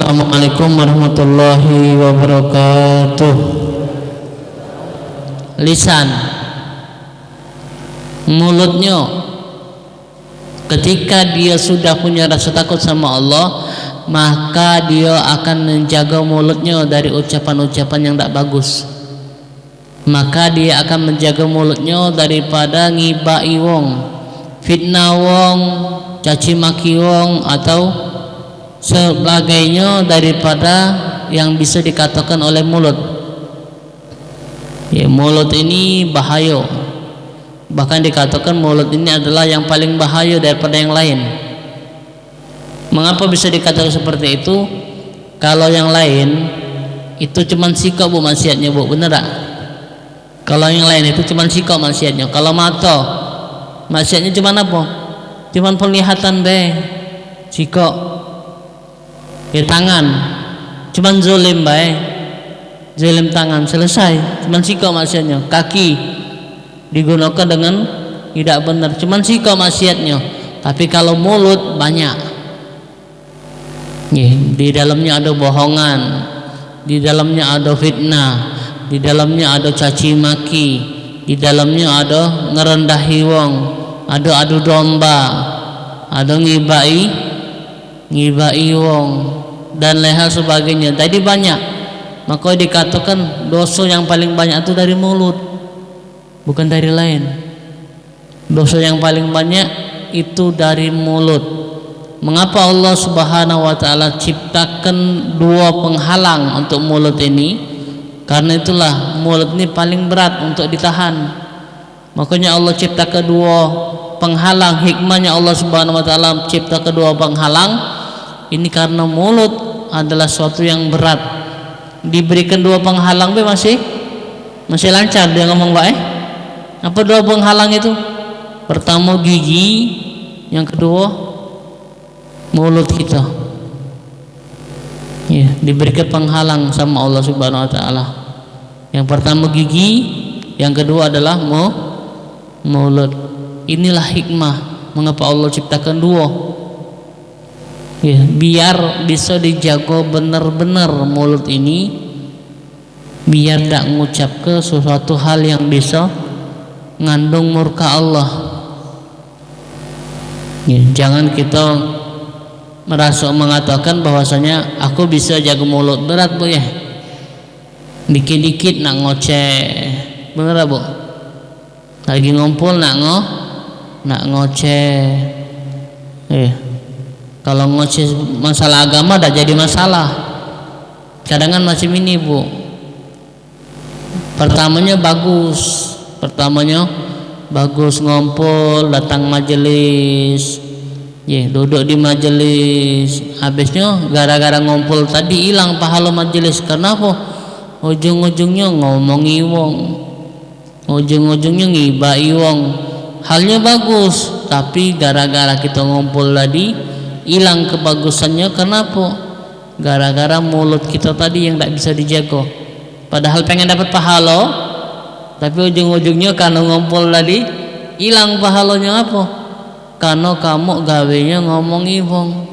Assalamualaikum warahmatullahi wabarakatuh. Lisan, mulutnya, ketika dia sudah punya rasa takut sama Allah, maka dia akan menjaga mulutnya dari ucapan-ucapan yang tak bagus. Maka dia akan menjaga mulutnya daripada ngibai wong, fitnah wong, caci maki wong, atau sebagainya daripada yang bisa dikatakan oleh mulut. Ya, mulut ini bahaya. Bahkan dikatakan mulut ini adalah yang paling bahaya daripada yang lain. Mengapa bisa dikatakan seperti itu? Kalau yang lain itu cuma sikap bu maksiatnya bu, bener tak? Kalau yang lain itu cuma sikap maksiatnya. Kalau mata maksiatnya cuma apa? Cuma penglihatan deh, sikap. Ya, tangan cuman zolim baik, zolim tangan, selesai, cuman sikap maksiatnya. Kaki digunakan dengan tidak benar, cuman sikap maksiatnya. Tapi kalau mulut banyak ya, di dalamnya ada bohongan, di dalamnya ada fitnah, di dalamnya ada caci maki, di dalamnya ada ngerendahi wong, ada adu domba, ada ngibai wong dan leha sebagainya. Tadi banyak, maka dikatakan dosa yang paling banyak itu dari mulut, bukan dari lain. Dosa yang paling banyak itu dari mulut. Mengapa Allah Subhanahu wa taala ciptakan dua penghalang untuk mulut ini? Karena itulah mulut ini paling berat untuk ditahan. Makanya Allah cipta kedua penghalang. Hikmahnya Allah Subhanahu wa taala cipta kedua penghalang ini karena mulut adalah suatu yang berat. Diberikan dua penghalang be masih lancar dia ngomong baik. Apa dua penghalang itu? Pertama gigi, yang kedua mulut kita. Ya, diberikan penghalang sama Allah Subhanahu wa taala. Yang pertama gigi, yang kedua adalah mulut. Inilah hikmah mengapa Allah ciptakan dua. Ya, biar bisa dijaga benar-benar mulut ini, biar tidak mengucap ke sesuatu hal yang bisa ngandung murka Allah. Ya, jangan kita merasa mengatakan bahwasanya aku bisa jaga mulut, berat bu ya. Dikit-dikit nak ngoceh, bener bu. Lagi ngumpul nak ngoceh. Kalau ngoceh masalah agama dah jadi masalah. Cadangan macam ini bu. Pertamanya bagus ngumpul, datang majelis, duduk di majelis. Habisnya gara-gara ngumpul tadi hilang pahala majelis. Kenapa? Ujung-ujungnya ngomongi wong, ujung-ujungnya ngibai wong. Halnya bagus, tapi gara-gara kita ngumpul tadi hilang kebagusannya. Kenapa? Gara-gara mulut kita tadi yang tidak bisa dijaga. Padahal pengen dapat pahala, tapi ujung-ujungnya karena ngumpul tadi hilang pahalanya. Apa? Karena kamu gawenya ngomongi wong.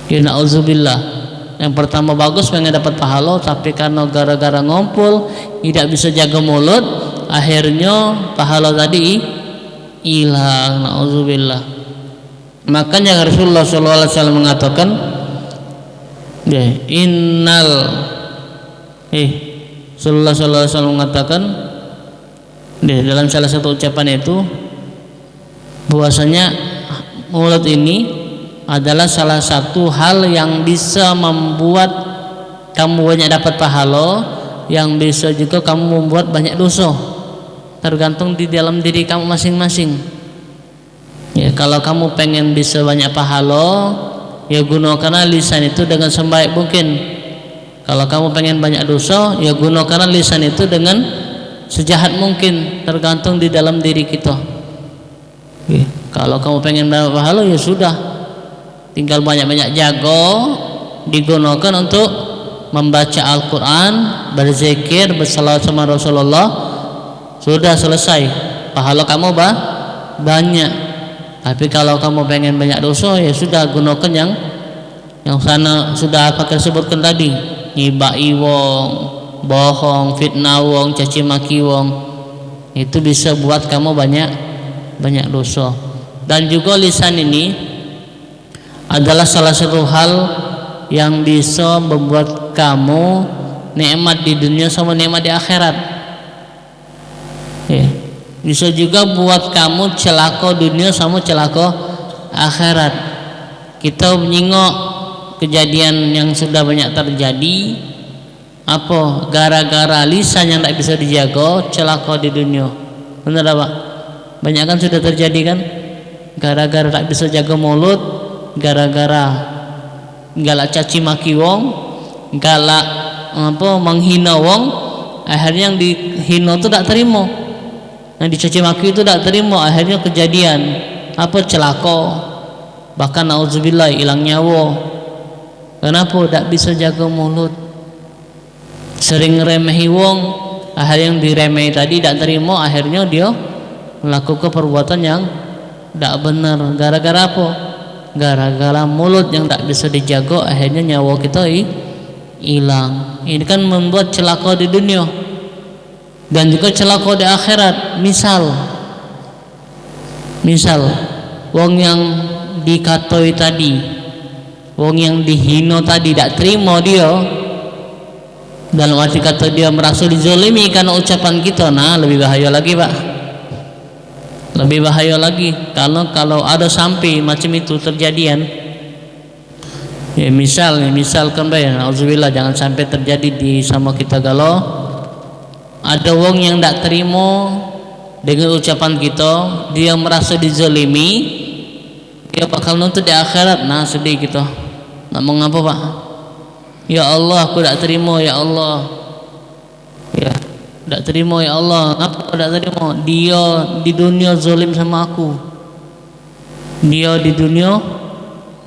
Ya na'udzubillah. Yang pertama bagus pengen dapat pahala, tapi karena gara-gara ngumpul tidak bisa jaga mulut, akhirnya pahala tadi hilang. Na'udzubillah. Makanya Rasulullah SAW mengatakan, Rasulullah SAW mengatakan dalam salah satu ucapan itu bahwasanya mulut ini adalah salah satu hal yang bisa membuat kamu banyak dapat pahala, yang bisa juga kamu membuat banyak dosa. Tergantung di dalam diri kamu masing-masing. Ya, kalau kamu pengen bisa banyak pahala, ya gunakanlah lisan itu dengan sebaik mungkin. Kalau kamu pengen banyak dosa, ya gunakanlah lisan itu dengan sejahat mungkin. Tergantung di dalam diri kita. Ya, kalau kamu pengen banyak pahala, ya sudah, tinggal banyak-banyak jago, digunakan untuk membaca Al-Quran, berzikir, bersalawat sama Rasulullah. Sudah selesai, pahala kamu banyak. Tapi kalau kamu pengen banyak dosa, ya sudah, gunakan Yang sana sudah pakai sebutkan tadi, ngibai wong, bohong, fitnah wong, caci maki wong, itu bisa buat kamu banyak dosa. Dan juga lisan ini adalah salah satu hal yang bisa membuat kamu nikmat di dunia sama nikmat di akhirat. Ya. Bisa juga buat kamu celaka dunia sama celaka akhirat. Kita menyingok kejadian yang sudah banyak terjadi, apa gara-gara lisan yang tidak bisa dijaga, celaka di dunia. Benar apa? Banyak kan sudah terjadi kan, gara-gara tak bisa jaga mulut, gara-gara galak caci maki wong, galak menghina wong, akhirnya yang dihina itu tak terima, yang dicaci maki itu tak terima, akhirnya kejadian apa, celaka, bahkan nauzubillah hilang nyawa. Kenapa? Tak bisa jaga mulut, sering ngeremehi wong, akhirnya yang diremehi tadi tak terima, akhirnya dia melakukan perbuatan yang tak benar. Gara-gara apa? Gara-gara mulut yang tak bisa dijaga, akhirnya nyawa kita hilang. Ini kan membuat celaka di dunia dan juga celaka di akhirat. Misal wong yang dikatoi tadi, wong yang dihina tadi tak terima dia, dalam arti kata dia merasa dizalimi karena ucapan kita. Nah, lebih bahaya lagi Pak, lebih bahaya lagi kalau ada sampai macam itu terjadian. Ya misalkan ya, auzubillah, jangan sampai terjadi di sama kita. Kalau ada wong yang tak terima dengan ucapan kita, dia merasa dizalimi, dia bakal nuntut di akhirat. Nah, sedih kita. Nak mengapa Pak? Ya Allah, aku tak terima ya Allah. Ya, tak terima ya Allah. Kenapa aku tak terima? Dia di dunia zalim sama aku. Dia di dunia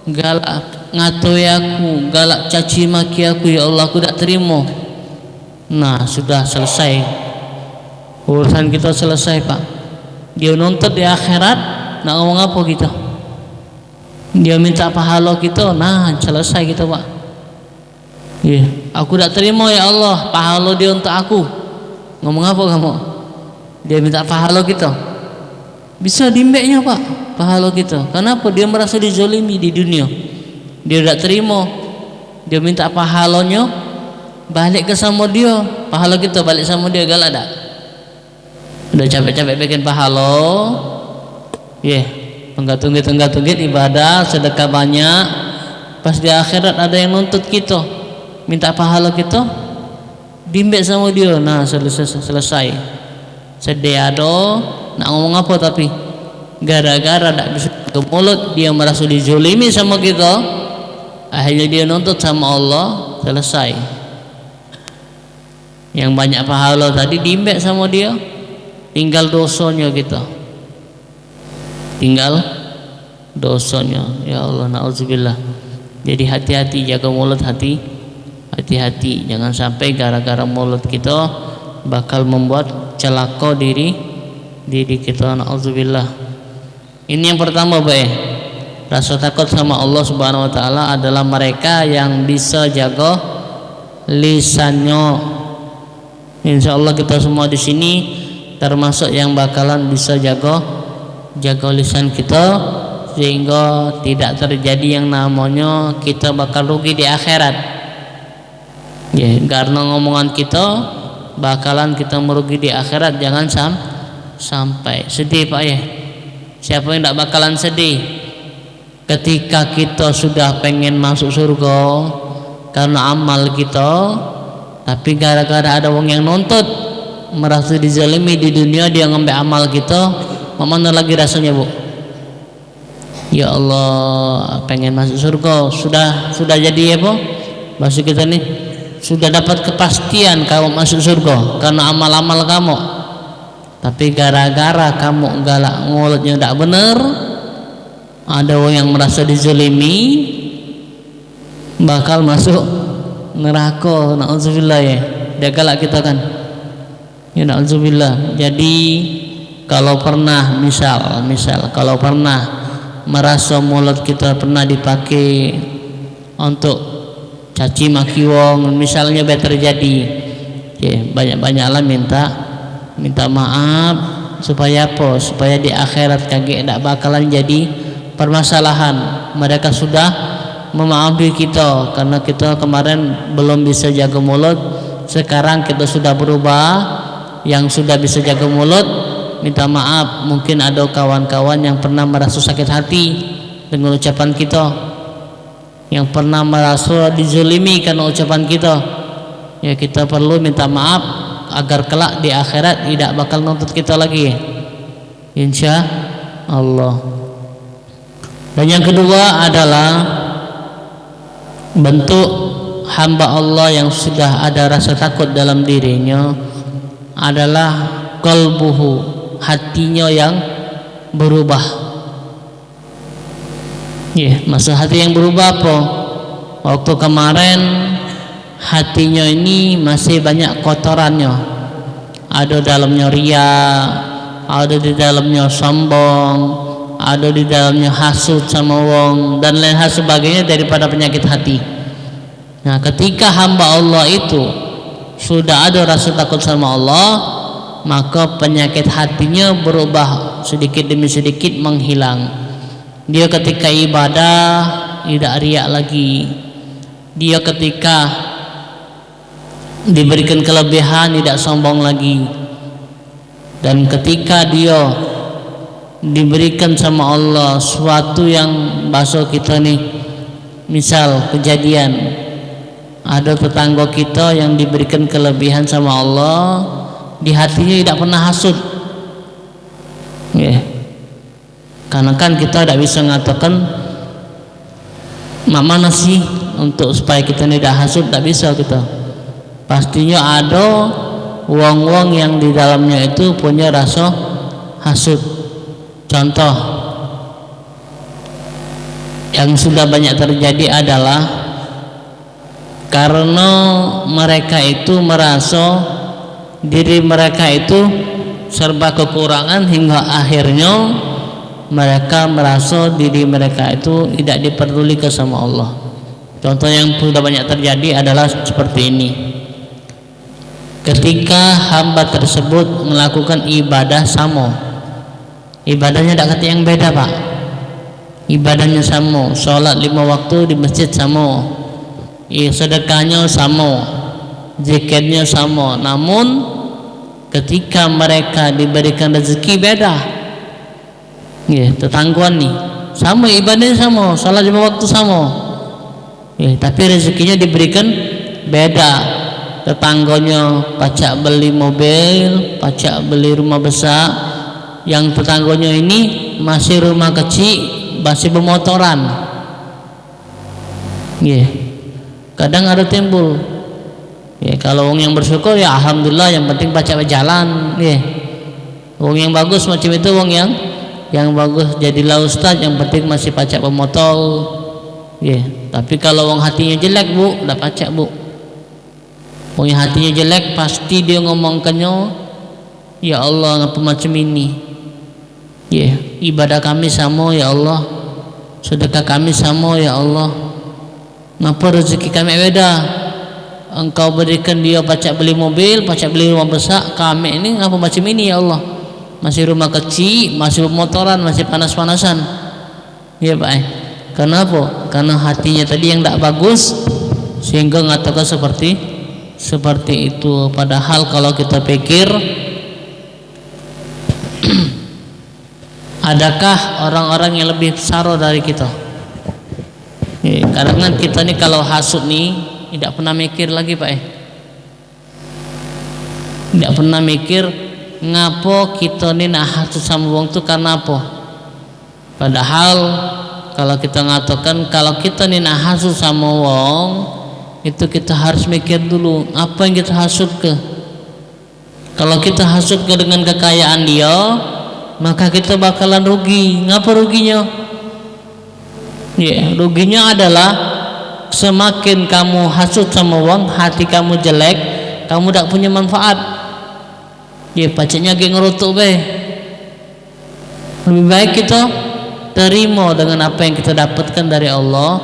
galak ngatoi aku, galak caci maki aku. Ya Allah, aku tak terima. Nah, sudah selesai. Urusan kita selesai Pak. Dia nuntut di akhirat, nak ngomong apa kita? Dia minta pahala kita, nah selesai kita Pak. Ya, aku tak terima ya Allah, pahala dia untuk aku. Ngomong apa kamu? Dia minta pahala kita, bisa dimbeknya Pak pahala kita. Kenapa? Dia merasa dizalimi di dunia, dia tak terima, dia minta pahalanya balik ke sama dia, pahala kita balik sama dia. Galak tak? Udah capek-capek bikin pahala, tunggit ibadah, sedekah banyak, pas di akhirat ada yang nuntut kita, minta pahala kita, dimbek sama dia. Nah, selesai. Sedih ada, nak ngomong apa tapi gara-gara tak bisa ke mulut, dia merasa dizalimi sama kita, akhirnya dia nuntut sama Allah, selesai. Yang banyak pahala tadi dimbek sama dia, tinggal dosanya kita, tinggal dosanya. Ya Allah, na'udzubillah. Jadi hati-hati, jaga mulut, hati-hati, jangan sampai gara-gara mulut kita bakal membuat celaka diri kita. Na'udzubillah. Ini yang pertama Baik, rasa takut sama Allah Subhanahu wa taala adalah mereka yang bisa jaga lisannya. Insya Allah kita semua di sini termasuk yang bakalan bisa jaga lisan kita, sehingga tidak terjadi yang namanya kita bakal rugi di akhirat. Ya, karena ngomongan kita bakalan kita merugi di akhirat. Jangan sampai sedih Pak ya. Siapa yang tidak bakalan sedih ketika kita sudah pengen masuk surga karena amal kita, tapi gara-gara ada orang yang nuntut, merasa dizalimi di dunia, dia ngambil amal kita, mana lagi rasanya Bu? Ya Allah, pengen masuk surga, sudah jadi apa? Maksud kita nih sudah dapat kepastian kamu masuk surga karena amal-amal kamu, tapi gara-gara kamu galak mulutnya tidak benar, ada orang yang merasa dizalimi, bakal masuk neraka. Na'udzubillah ya, dia galak kita kan ya, na'udzubillah. Jadi kalau pernah misal kalau pernah merasa mulut kita pernah dipakai untuk caci maki wong misalnya terjadi. Banyak-banyaklah minta maaf supaya apa? Supaya di akhirat kagak tidak bakalan jadi permasalahan. Mereka sudah memaafkan kita karena kita kemarin belum bisa jaga mulut, sekarang kita sudah berubah. Yang sudah bisa jaga mulut minta maaf. Mungkin ada kawan-kawan yang pernah merasa sakit hati dengan ucapan kita, yang pernah merasa dizalimi karena ucapan kita. Ya, kita perlu minta maaf agar kelak di akhirat tidak bakal nuntut kita lagi, insya Allah. Dan yang kedua adalah bentuk hamba Allah yang sudah ada rasa takut dalam dirinya adalah qalbuhu, hatinya yang berubah. Masa hati yang berubah apa? Waktu kemarin hatinya ini masih banyak kotorannya, ada dalamnya ria, ada di dalamnya sombong, ada di dalamnya hasud sama wong dan lain hal sebagainya daripada penyakit hati. Nah, ketika hamba Allah itu sudah ada rasa takut sama Allah, maka penyakit hatinya berubah sedikit demi sedikit menghilang. Dia ketika ibadah tidak riak lagi. Dia ketika diberikan kelebihan tidak sombong lagi. Dan ketika dia diberikan sama Allah suatu yang bahasa kita nih, misal kejadian ada tetangga kita yang diberikan kelebihan sama Allah, di hatinya tidak pernah hasud. Karena kan kita tidak bisa mengatakan mana sih untuk supaya kita tidak hasud, tidak bisa kita. Pastinya ada wong-wong yang di dalamnya itu punya rasa hasud. Contoh yang sudah banyak terjadi adalah karena mereka itu merasa diri mereka itu serba kekurangan hingga akhirnya mereka merasa diri mereka itu tidak diperdulikan sama Allah. Contoh yang sudah banyak terjadi adalah seperti ini. Ketika hamba tersebut melakukan ibadah sama, ibadahnya tidak kata yang beda pak, ibadahnya sama, sholat 5 waktu di masjid sama, sedekahnya sama, zikirnya sama, namun ketika mereka diberikan rezeki beda. Tetangguan nih sama, ibadahnya sama, sholat 5 waktu sama, tapi rezekinya diberikan beda. Tetangganya pacak beli mobil, pacak beli rumah besar, yang tetangganya ini masih rumah kecil, masih bermotoran. Kadang ada timbul. Kalau orang yang bersyukur ya alhamdulillah, yang penting pacak berjalan. Orang yang bagus macam itu, orang yang bagus jadilah ustaz, yang penting masih pacak bermotor. Tapi kalau orang hatinya jelek bu, tidak pacak bu. Orang yang hatinya jelek pasti dia ngomongkannya, ya Allah ngapa macam ini. Ibadah kami sama ya Allah, sedekah kami sama ya Allah, ngapa rezeki kami beda. Engkau berikan dia pacak beli mobil, pacak beli rumah besar, kami ini ngapa macam ini ya Allah, masih rumah kecil, masih motoran, masih panas-panasan. Pak. Kenapa? Karena hatinya tadi yang tidak bagus sehingga ngatakan seperti itu. Padahal kalau kita pikir, adakah orang-orang yang lebih saro dari kita? Karena kita nih kalau hasud nih tidak pernah mikir lagi pak. Tidak pernah mikir ngapo kita nih nak hasud sama wong tuh karena apa. Padahal kalau kita ngatakan kalau kita nih nak hasud sama wong, itu kita harus mikir dulu apa yang kita hasud ke. Kalau kita hasud ke dengan kekayaan dia, maka kita bakalan rugi. Ngapa ruginya? Ruginya adalah semakin kamu hasud sama wong, hati kamu jelek, kamu tidak punya manfaat. Pacanya ge ngerutuk be. Lebih baik kita terima dengan apa yang kita dapatkan dari Allah.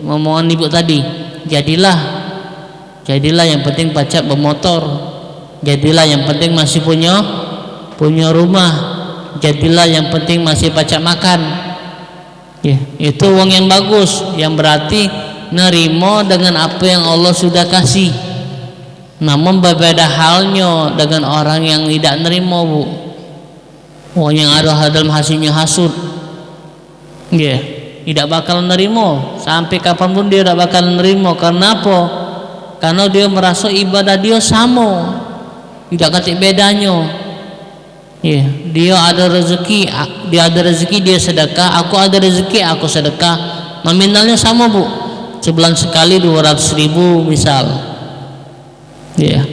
ngomongan ibu tadi, jadilah yang penting pacak bermotor, jadilah yang penting masih punya rumah, jadilah yang penting masih pacak makan. Ya, itu wong yang bagus, yang berarti nerimo dengan apa yang Allah sudah kasih. Namun berbeda halnya dengan orang yang tidak nerimo, Bu. Wong yang ada dalam hasilnya hasud, ya, tidak bakal nerimo sampai kapanpun dia tidak bakal nerimo. Karena apa? Karena dia merasa ibadah dia sama, tidak ketik bedanya. Ya, dia ada rezeki dia sedekah, aku ada rezeki aku sedekah, nominalnya sama, Bu. Sebulan sekali 200.000 misal. Ya,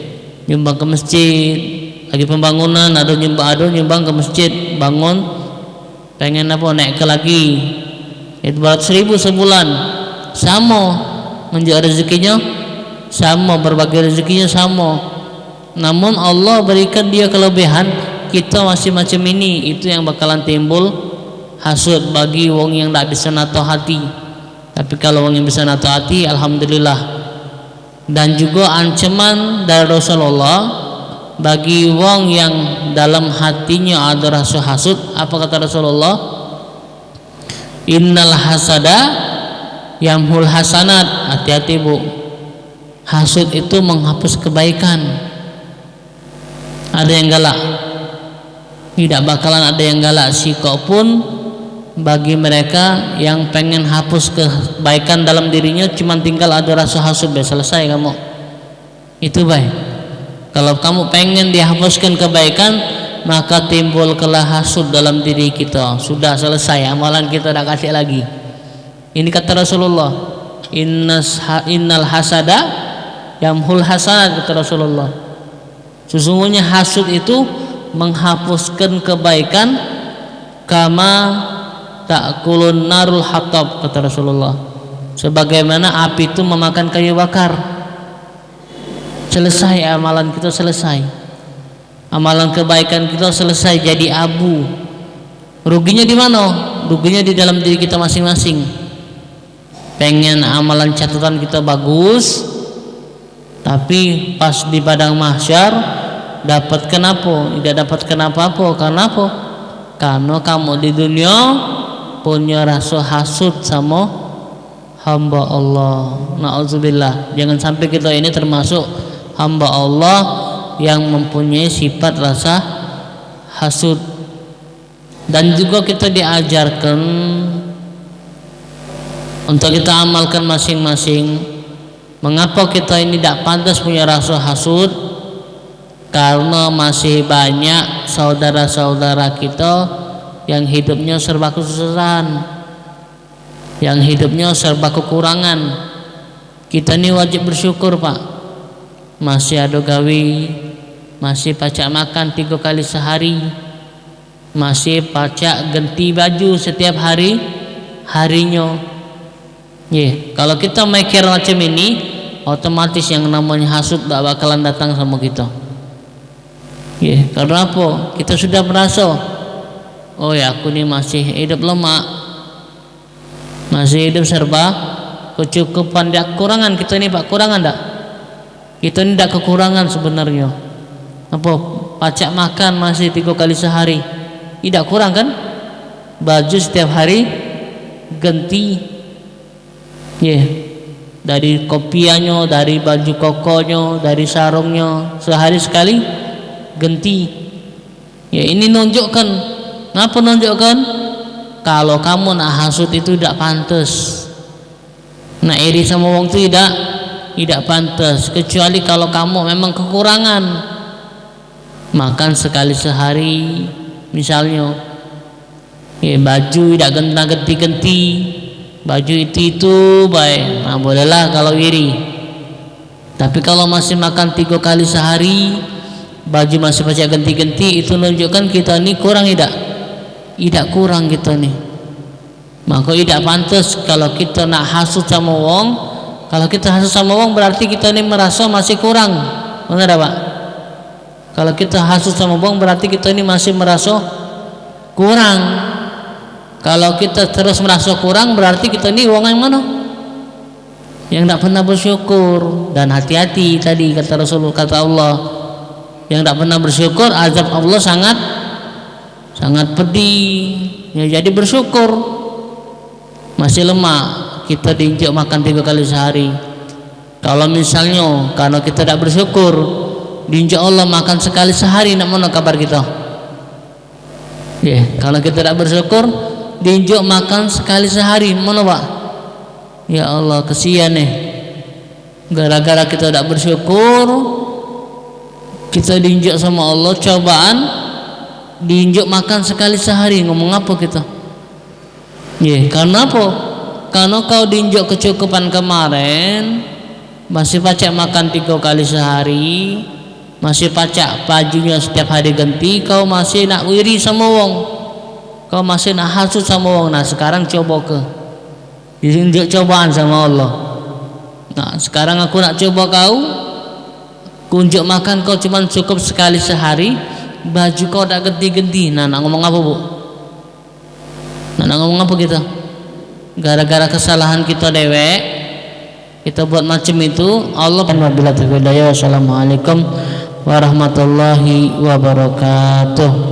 nyumbang ke masjid, lagi pembangunan ada nyumbang ke masjid, bangun pengen apa naik ke lagi, itu 200.000 sebulan, sama menjaga rezekinya, sama berbagi rezekinya sama. Namun Allah berikan dia kelebihan, kita masih macam ini. Itu yang bakalan timbul hasud bagi wong yang tak bisa nato hati. Tapi kalau wong yang bisa nato hati, alhamdulillah. Dan juga ancaman dari Rasulullah bagi wong yang dalam hatinya ada rasa hasud. Apa kata Rasulullah? Innal hasada yamhul hasanat. Hati-hati, Bu. Hasud itu menghapus kebaikan. Ada yang galak, tidak bakalan ada yang galak sikok pun bagi mereka yang pengen hapus kebaikan dalam dirinya, cuma tinggal ada rasa hasud, selesai kamu. Itu baik. Kalau kamu pengen dihapuskan kebaikan, maka timbul kelah hasud dalam diri kita. Sudah selesai, amalan kita tidak kasih lagi. Ini kata Rasulullah, innal hasada yamhul hasanat, kata Rasulullah. Sesungguhnya hasud itu menghapuskan kebaikan, kama ta'kulun narul hatab, kata Rasulullah, sebagaimana api itu memakan kayu bakar. Selesai amalan kita, selesai amalan kebaikan kita, selesai jadi abu. Ruginya di mana? Ruginya di dalam diri kita masing-masing. Pengen amalan catatan kita bagus, tapi pas di padang mahsyar dapat kenapa? Tidak dapat kenapa-apa. Karena apa? Karena kamu di dunia punya rasa hasud sama hamba Allah. Na'udzubillah. Jangan sampai kita ini termasuk hamba Allah yang mempunyai sifat rasa hasud. Dan juga kita diajarkan untuk kita amalkan masing-masing. Mengapa kita ini tidak pantas punya rasa hasud? Karena masih banyak saudara-saudara kita yang hidupnya serba kesusahan, yang hidupnya serba kekurangan. Kita ini wajib bersyukur, Pak. Masih ada gawi, masih pacak makan 3 kali sehari, masih pacak ganti baju setiap harinya. Kalau kita mikir macam ini, otomatis yang namanya hasud tak bakalan datang sama kita. Karena apa? Kita sudah merasa, oh ya, aku ini masih hidup lemak, masih hidup serba kecukupan. Tidak kekurangan kita ini, Pak. Kurangan tak? Kita ini tidak kekurangan sebenarnya. Apa? Pacak makan masih 3 kali sehari, tidak kurang kan? Baju setiap hari ganti, dari kopiannya, dari baju kokonya, dari sarungnya, sehari sekali ganti. Ini nunjukkan. Kenapa nunjukkan? Kalau kamu nak hasud itu tidak pantas, nak iri sama wong itu tidak pantas. Kecuali kalau kamu memang kekurangan, makan sekali sehari misalnya, baju tidak ganti-ganti, baju itu baik, nah bolehlah kalau iri. Tapi kalau masih makan 3 kali sehari, baju masih pacak ganti-ganti, itu menunjukkan kita ini kurang. Tidak kurang kita nih. Maka tidak pantas kalau kita nak hasud sama wong. Kalau kita hasud sama wong berarti kita ini merasa masih kurang. Benar Pak? Kalau kita hasud sama wong berarti kita ini masih merasa kurang. Kalau kita terus merasa kurang berarti kita ini wong yang mana? yang tidak pernah bersyukur. Dan hati-hati tadi kata Rasulullah, kata Allah, yang tidak pernah bersyukur azab Allah sangat pedih. Ya, jadi bersyukur. Masih lemah, kita diinjak makan 3 kali sehari. Kalau misalnya karena kita tidak bersyukur, diinjak Allah makan sekali sehari, nak mana kabar kita? Ya, kalau kita tidak bersyukur, diinjak makan sekali sehari, mana Pak? Ya Allah, kesian nih. Gara-gara kita tidak bersyukur, kita diinjak sama Allah cobaan, diinjak makan sekali sehari. Ngomong apa kita? Ya, karena apa? Karena kau diinjak kecukupan kemarin, masih pacak makan 3 kali sehari, masih pacak bajunya setiap hari ganti, kau masih nak wiri sama wong, kau masih nak hasut sama wong. Nah sekarang coba ke diinjak cobaan sama Allah. Nah sekarang aku nak coba kau, kunjuk makan kau cuma cukup sekali sehari, baju kau tak ganti-ganti. Nah nak ngomong apa Bu? Nah nak ngomong apa kita? Gara-gara kesalahan kita dewek, kita buat macam itu. Allah wabillahi taufiq. Wassalamualaikum warahmatullahi wabarakatuh.